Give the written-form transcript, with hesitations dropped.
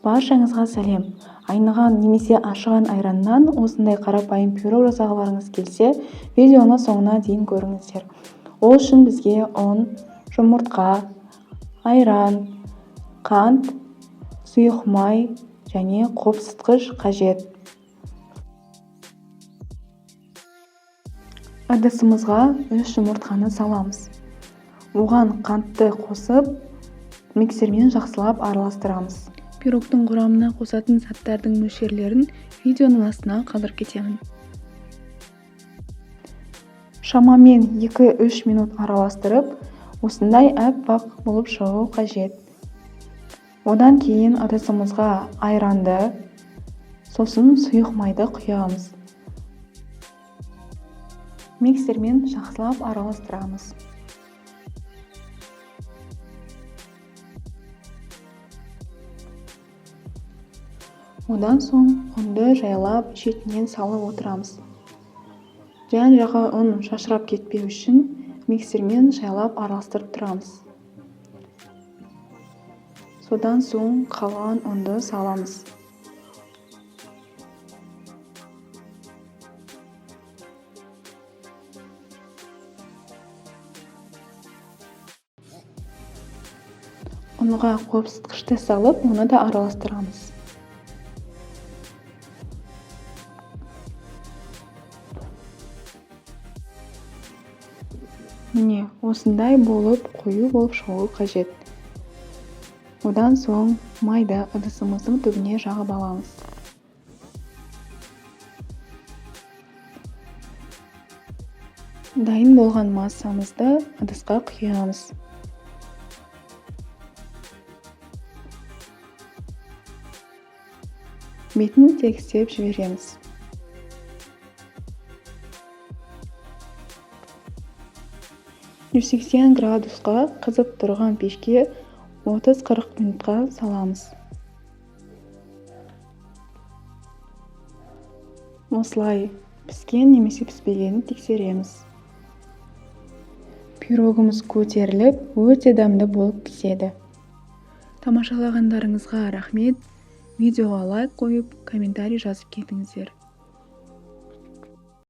Баршаңызға сәлем. Айныған немесе ашыған айраннан осындай қарапайым пирог жасағыларыңыз келсе, видеоны соңына дейін көріңіздер. Ол үшін бізге ұн, жұмыртқа, айран, қант, сұйық май және қопсытқыш қажет. Ыдысымызға 3 жұмыртқаны саламыз. Оған қантты қосып, миксермен жақсылап араластырамыз. Пирогтың құрамына қосатын заттардың мөлшерлерін видеоның астына қалдырып кетемін. Шамамен 2-3 минут араластырып, осындай әппақ болып шығуы қажет. Одан кейін ыдысымызға айранды, сосын сұйық майды құямыз. Миксермен жақсылап араластырамыз. Одан соң ұнды жайлап шетінен салып отырамыз. Жан-жағы ұн шашырап кетпеу үшін миксермен жайлап араластырып тұрамыз. Содан соң қалған ұнды саламыз. Ұнға қопсытқышты салып, оны да араластырамыз. Міне, осындай болып, қою болып шығуы қажет. Одан соң майды ыдысымыздың түбіне жағып аламыз. Дайын болған массамызды ыдысқа құямыз. Бетін тегістеп жібереміз. (180 градусқа қызып тұрған пешке 30-40 минутқа саламыз. Осылай піскен немесе піспегенін тексереміз. Пирогымыз көтеріліп, өте дәмді болып піседі. Тамашалағандарыңызға рахмет. Видеоға лайк қойып, комментарий жазып кетіңіздер.